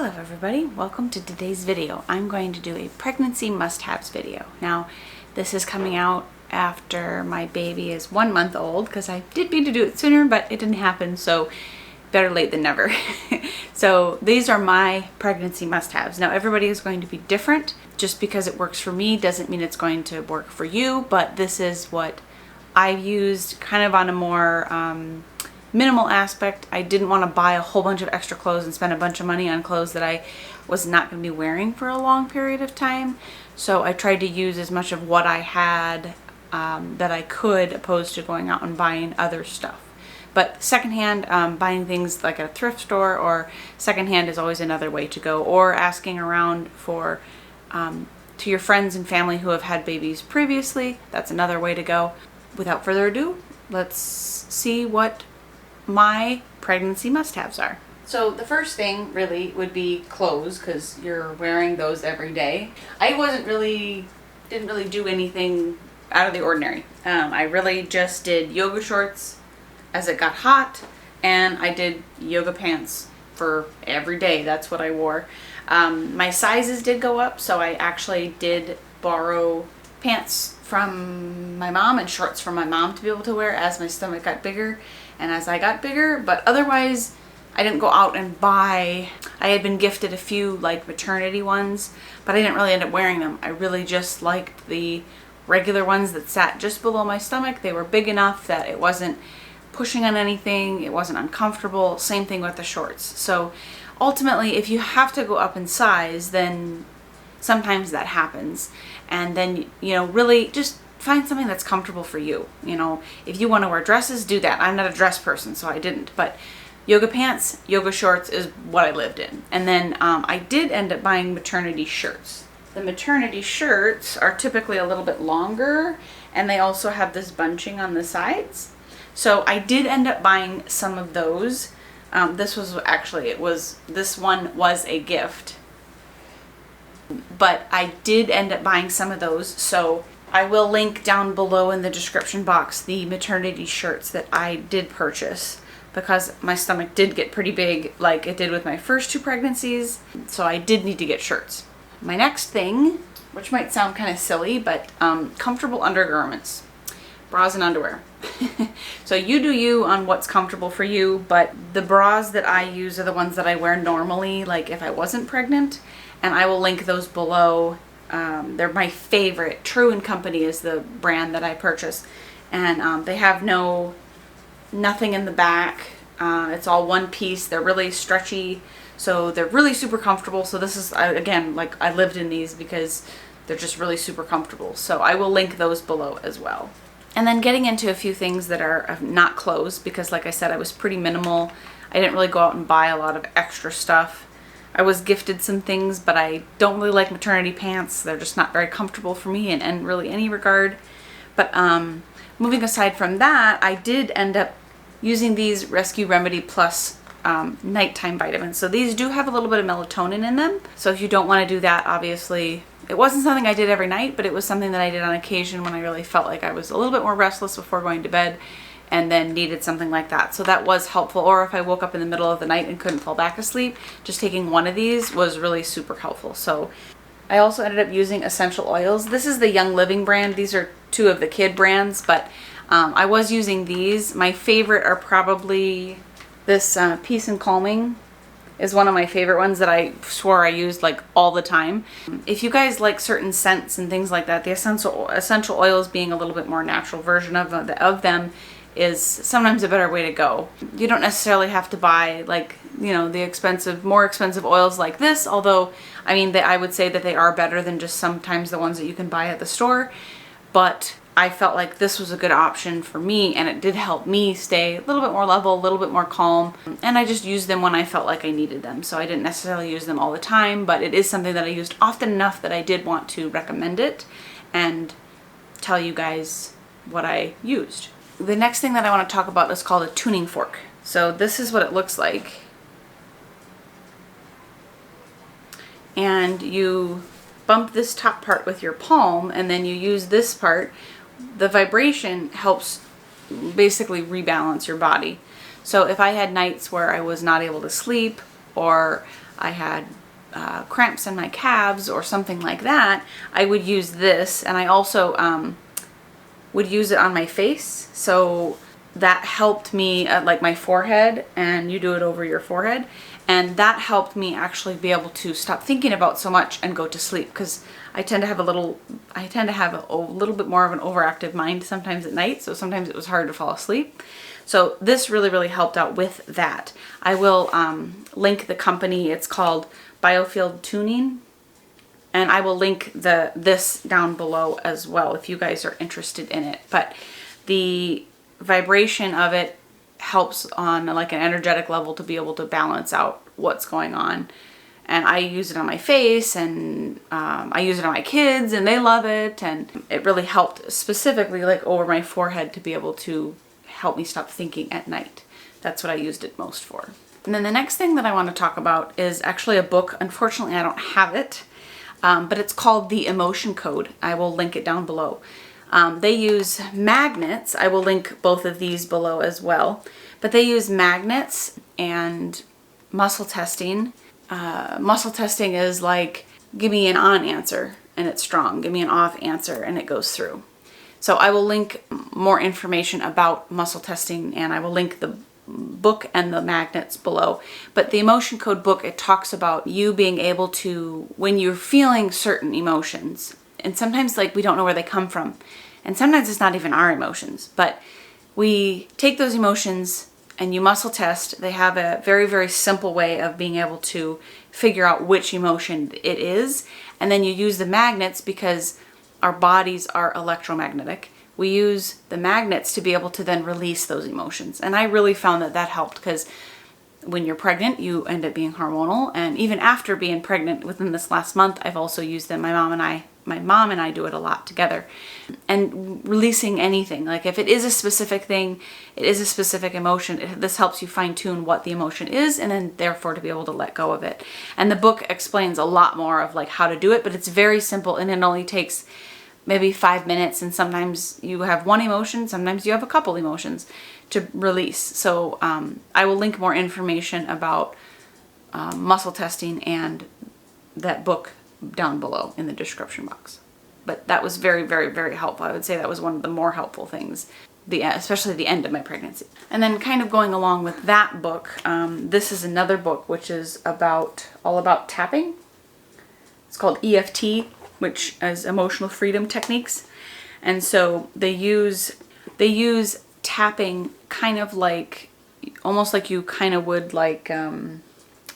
Hello everybody, welcome to today's video. I'm going to do a pregnancy must-haves video. Now, this is coming out after my baby is 1 month old because I did mean to do it sooner, but it didn't happen, so better late than never. So these are my pregnancy must-haves. Now, everybody is going to be different. Just because it works for me doesn't mean it's going to work for you, but this is what I've used kind of on a more minimal aspect. I didn't want to buy a whole bunch of extra clothes and spend a bunch of money on clothes that I was not going to be wearing for a long period of time. So I tried to use as much of what I had that I could, opposed to going out and buying other stuff. But secondhand, buying things like at a thrift store or secondhand is always another way to go, or asking around for to your friends and family who have had babies previously. That's another way to go. Without further ado, let's see what my pregnancy must-haves are. So the first thing really would be clothes, because you're wearing those every day. I didn't really do anything out of the ordinary. I really just did yoga shorts as it got hot, and I did yoga pants for every day. That's what I wore. My sizes did go up, so I actually did borrow pants from my mom and shorts from my mom to be able to wear as my stomach got bigger and as I got bigger. But otherwise, I didn't go out and buy. I had been gifted a few like maternity ones, but I didn't really end up wearing them. I really just liked the regular ones that sat just below my stomach. They were big enough that it wasn't pushing on anything, it wasn't uncomfortable. Same thing with the shorts. So ultimately, if you have to go up in size, then sometimes that happens. And then, really just find something that's comfortable for you. If you want to wear dresses, do that. I'm not a dress person, so I didn't. But yoga pants, yoga shorts is what I lived in. And then I did end up buying maternity shirts. The maternity shirts are typically a little bit longer, and they also have this bunching on the sides. So I did end up buying some of those. This one was a gift. But I did end up buying some of those, so I will link down below in the description box the maternity shirts that I did purchase, because my stomach did get pretty big like it did with my first 2 pregnancies, so I did need to get shirts. My next thing, which might sound kind of silly, but comfortable undergarments, bras and underwear. So you do you on what's comfortable for you, but the bras that I use are the ones that I wear normally, like if I wasn't pregnant, and I will link those below. They're my favorite. True & Company is the brand that I purchase, and they have nothing in the back. It's all one piece. They're really stretchy, so they're really super comfortable. So this is, again, like I lived in these because they're just really super comfortable. So I will link those below as well. And then getting into a few things that are not clothes, because like I said, I was pretty minimal. I didn't really go out and buy a lot of extra stuff. I was gifted some things, but I don't really like maternity pants. They're just not very comfortable for me in really any regard. But moving aside from that, I did end up using these Rescue Remedy Plus nighttime vitamins. So these do have a little bit of melatonin in them. So if you don't want to do that, obviously, it wasn't something I did every night, but it was something that I did on occasion when I really felt like I was a little bit more restless before going to bed and then needed something like that. So that was helpful. Or if I woke up in the middle of the night and couldn't fall back asleep, just taking one of these was really super helpful. So I also ended up using essential oils. This is the Young Living brand. These are 2 of the kid brands, but I was using these. My favorite are probably this Peace and Calming is one of my favorite ones that I swore I used like all the time. If you guys like certain scents and things like that, the essential oils being a little bit more natural version of them is sometimes a better way to go. You don't necessarily have to buy like, the more expensive oils like this, although, I would say that they are better than just sometimes the ones that you can buy at the store. But I felt like this was a good option for me, and it did help me stay a little bit more level, a little bit more calm, and I just used them when I felt like I needed them. So I didn't necessarily use them all the time, but it is something that I used often enough that I did want to recommend it and tell you guys what I used. The next thing that I want to talk about is called a tuning fork. So this is what it looks like. And you bump this top part with your palm, and then you use this part. The vibration helps basically rebalance your body. So if I had nights where I was not able to sleep, or I had cramps in my calves or something like that, I would use this. And I also would use it on my face. So that helped me at like my forehead, and you do it over your forehead. And that helped me actually be able to stop thinking about so much and go to sleep, because I tend to have a little bit more of an overactive mind sometimes at night. So sometimes it was hard to fall asleep. So this really, really helped out with that. I will link the company. It's called Biofield Tuning. And I will link this down below as well if you guys are interested in it. But the vibration of it helps on like an energetic level to be able to balance out what's going on. And I use it on my face, and I use it on my kids, and they love it. And it really helped specifically like over my forehead to be able to help me stop thinking at night. That's what I used it most for. And then the next thing that I want to talk about is actually a book. Unfortunately, I don't have it, but it's called The Emotion Code. I will link it down below. They use magnets. I will link both of these below as well. But they use magnets and muscle testing. Muscle testing is like, give me an on answer and it's strong. Give me an off answer and it goes through. So I will link more information about muscle testing, and I will link the book and the magnets below. But the Emotion Code book, it talks about you being able to, when you're feeling certain emotions, and sometimes like we don't know where they come from, and sometimes it's not even our emotions, but we take those emotions and you muscle test. They have a very, very simple way of being able to figure out which emotion it is. And then you use the magnets, because our bodies are electromagnetic. We use the magnets to be able to then release those emotions. And I really found that that helped, because when you're pregnant, you end up being hormonal. And even after being pregnant within this last month, I've also used them. My mom and I do it a lot together. And releasing anything, like if it is a specific thing, it is a specific emotion, this helps you fine tune what the emotion is, and then therefore to be able to let go of it. And the book explains a lot more of like how to do it, but it's very simple, and it only takes maybe 5 minutes. And sometimes you have one emotion, sometimes you have a couple emotions to release. So I will link more information about muscle testing and that book down below in the description box. But that was very, very, very helpful. I would say that was one of the more helpful things, especially the end of my pregnancy. And then kind of going along with that book, this is another book which is all about tapping. It's called EFT, which is Emotional Freedom Techniques. And so they use tapping kind of like, almost like you kind of would like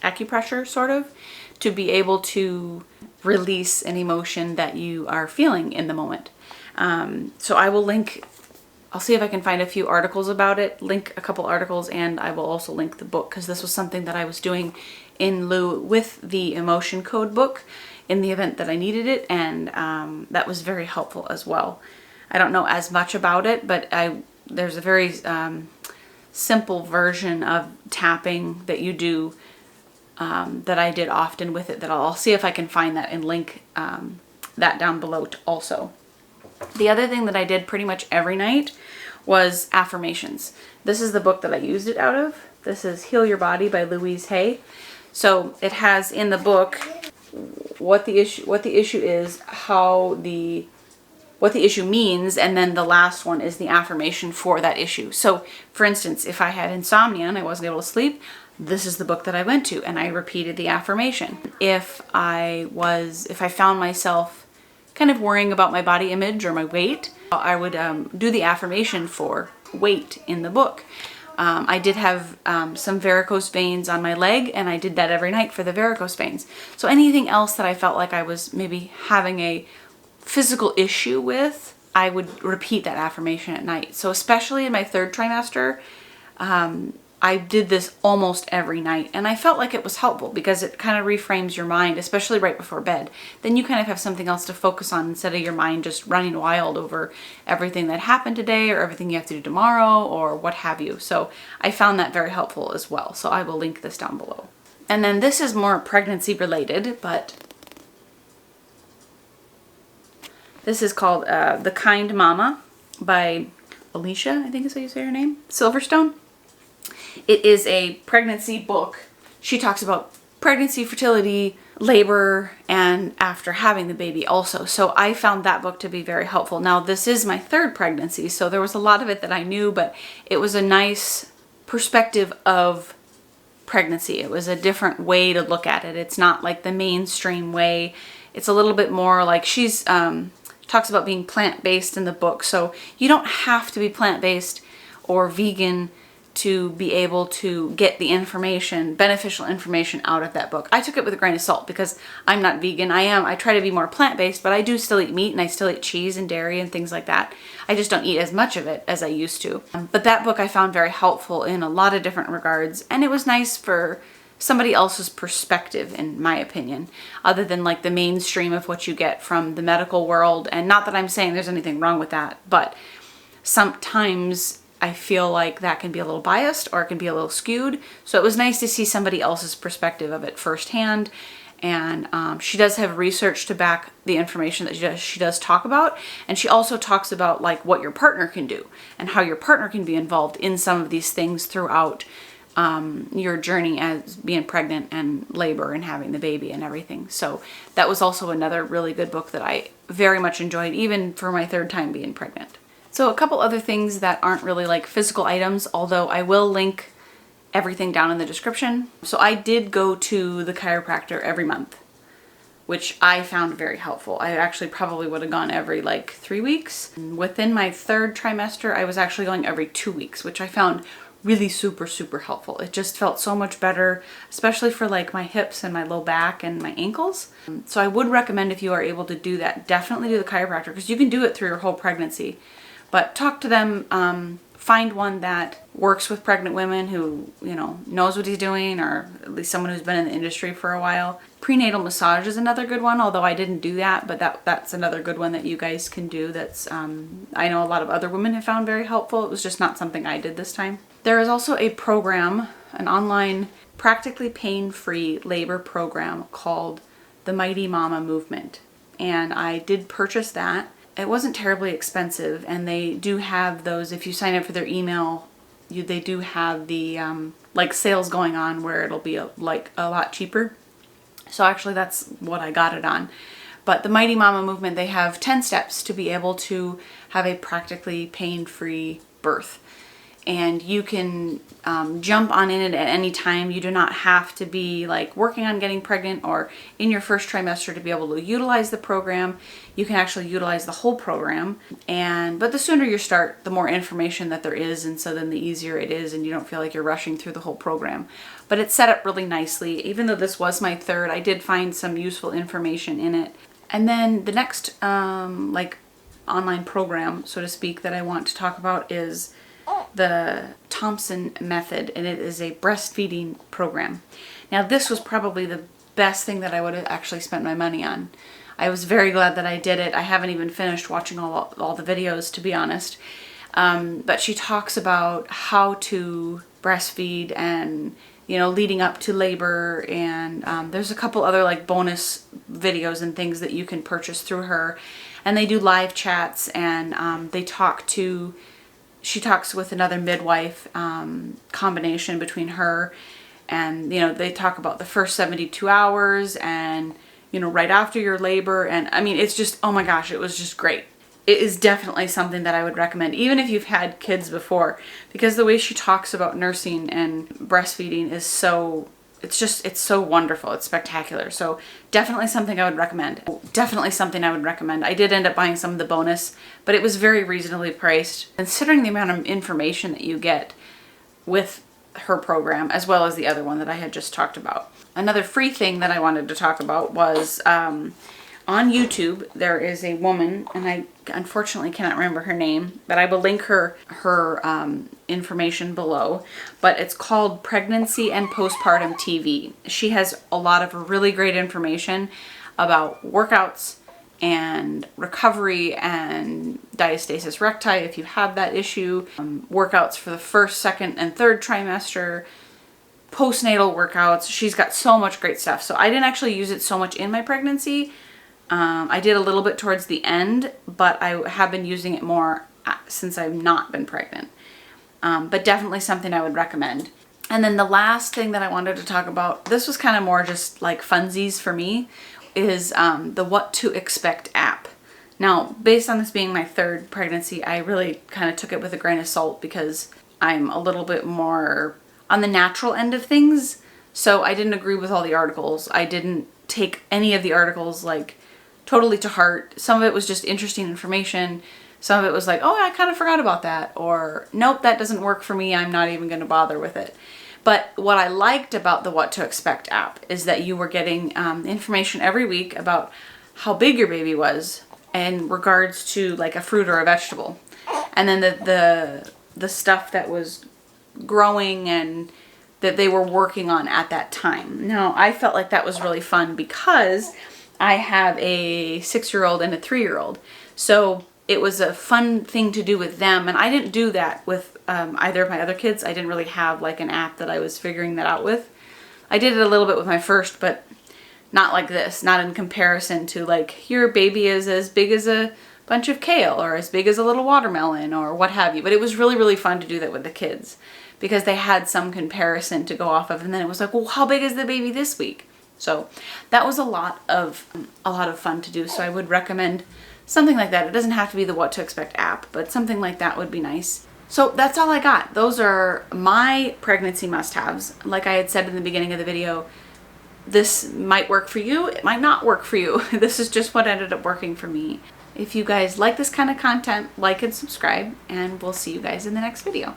acupressure sort of, to be able to release an emotion that you are feeling in the moment. So I will link, I'll see if I can find a few articles about it, link a couple articles, and I will also link the book, because this was something that I was doing in lieu with the Emotion Code book in the event that I needed it, and that was very helpful as well. I don't know as much about it, but there's a very simple version of tapping that you do that I did often with it, that I'll see if I can find that and link that down below also. The other thing that I did pretty much every night was affirmations. This is the book that I used it out of. This is Heal Your Body by Louise Hay. So it has in the book what the issue is, what the issue means, and then the last one is the affirmation for that issue. So for instance, if I had insomnia and I wasn't able to sleep, this is the book that I went to, and I repeated the affirmation. If I found myself kind of worrying about my body image or my weight, I would do the affirmation for weight in the book. I did have some varicose veins on my leg, and I did that every night for the varicose veins. So anything else that I felt like I was maybe having a physical issue with, I would repeat that affirmation at night. So especially in my third trimester, I did this almost every night, and I felt like it was helpful because it kind of reframes your mind, especially right before bed. Then you kind of have something else to focus on instead of your mind just running wild over everything that happened today or everything you have to do tomorrow or what have you. So I found that very helpful as well. So I will link this down below. And then this is more pregnancy related, but this is called The Kind Mama by Alicia, I think is how you say her name, Silverstone. It is a pregnancy book. She talks about pregnancy, fertility, labor, and after having the baby also. So I found that book to be very helpful. Now, this is my third pregnancy, so there was a lot of it that I knew, but it was a nice perspective of pregnancy. It was a different way to look at it. It's not like the mainstream way. It's a little bit more like she's talks about being plant-based in the book. So you don't have to be plant-based or vegan to be able to get the information, beneficial information out of that book. I took it with a grain of salt because I'm not vegan. I try to be more plant-based, but I do still eat meat and I still eat cheese and dairy and things like that. I just don't eat as much of it as I used to. But that book I found very helpful in a lot of different regards, and it was nice for somebody else's perspective, in my opinion, other than like the mainstream of what you get from the medical world. And not that I'm saying there's anything wrong with that, but sometimes I feel like that can be a little biased or it can be a little skewed. So it was nice to see somebody else's perspective of it firsthand. And she does have research to back the information that she does talk about. And she also talks about like what your partner can do and how your partner can be involved in some of these things throughout your journey as being pregnant and labor and having the baby and everything. So that was also another really good book that I very much enjoyed, even for my third time being pregnant. So a couple other things that aren't really like physical items, although I will link everything down in the description. So I did go to the chiropractor every month, which I found very helpful. I actually probably would have gone every like 3 weeks. Within my third trimester, I was actually going every 2 weeks, which I found really super helpful. It just felt so much better, especially for like my hips and my low back and my ankles. So I would recommend, if you are able to do that, definitely do the chiropractor, because you can do it through your whole pregnancy. But talk to them, find one that works with pregnant women who, you know, knows what he's doing, or at least someone who's been in the industry for a while. Prenatal massage is another good one, although I didn't do that, but that's another good one that you guys can do. That's I know a lot of other women have found very helpful. It was just not something I did this time. There is also a program, an online practically pain-free labor program called the Mighty Mama Movement, and I did purchase that. It wasn't terribly expensive, and they do have those, if you sign up for their email, they do have the like sales going on where it'll be a lot cheaper. So actually that's what I got it on. But the Mighty Mama Movement, they have 10 steps to be able to have a practically pain-free birth. And you can jump on in it at any time. You do not have to be like working on getting pregnant or in your first trimester to be able to utilize the program. You can actually utilize the whole program. But the sooner you start, the more information that there is, and so then the easier it is, and you don't feel like you're rushing through the whole program. But it's set up really nicely. Even though this was my third, I did find some useful information in it. And then the next like online program, so to speak, that I want to talk about is the Thompson method, and it is a breastfeeding program. Now, this was probably the best thing that I would have actually spent my money on. I was very glad that I did it. I haven't even finished watching all the videos, to be honest. But she talks about how to breastfeed and, you know, leading up to labor, and there's a couple other like bonus videos and things that you can purchase through her. And they do live chats, and she talks with another midwife, combination between her and, you know, they talk about the first 72 hours and, you know, right after your labor. And I mean, it's just, oh my gosh, it was just great. It is definitely something that I would recommend, even if you've had kids before, because the way she talks about nursing and breastfeeding is so, it's so wonderful. It's spectacular. So definitely something I would recommend. Definitely something I would recommend. I did end up buying some of the bonus, but it was very reasonably priced, considering the amount of information that you get with her program, as well as the other one that I had just talked about. Another free thing that I wanted to talk about was on YouTube, there is a woman, and I unfortunately cannot remember her name, but I will link her information below. But it's called Pregnancy and Postpartum TV. She has a lot of really great information about workouts and recovery and diastasis recti if you have that issue, workouts for the first, second, and third trimester, postnatal workouts. She's got so much great stuff. So I didn't actually use it so much in my pregnancy. I did a little bit towards the end, but I have been using it more since I've not been pregnant. But definitely something I would recommend. And then the last thing that I wanted to talk about, this was kind of more just like funsies for me, is the What to Expect app. Now, based on this being my third pregnancy, I really kind of took it with a grain of salt because I'm a little bit more on the natural end of things. So I didn't agree with all the articles. I didn't take any of the articles like totally to heart. Some of it was just interesting information. Some of it was like, oh, I kind of forgot about that. Or, nope, that doesn't work for me. I'm not even going to bother with it. But what I liked about the What to Expect app is that you were getting information every week about how big your baby was in regards to like a fruit or a vegetable. And then the stuff that was growing and that they were working on at that time. Now, I felt like that was really fun because I have a 6-year-old and a 3-year-old. So it was a fun thing to do with them. And I didn't do that with either of my other kids. I didn't really have like an app that I was figuring that out with. I did it a little bit with my first, but not like this. Not in comparison to like your baby is as big as a bunch of kale or as big as a little watermelon or what have you. But it was really, really fun to do that with the kids because they had some comparison to go off of. And then it was like, well, how big is the baby this week? So that was a lot of fun to do. So I would recommend something like that. It doesn't have to be the What to Expect app, but something like that would be nice. So that's all I got. Those are my pregnancy must-haves. Like I had said in the beginning of the video, this might work for you. It might not work for you. This is just what ended up working for me. If you guys like this kind of content, like and subscribe, and we'll see you guys in the next video.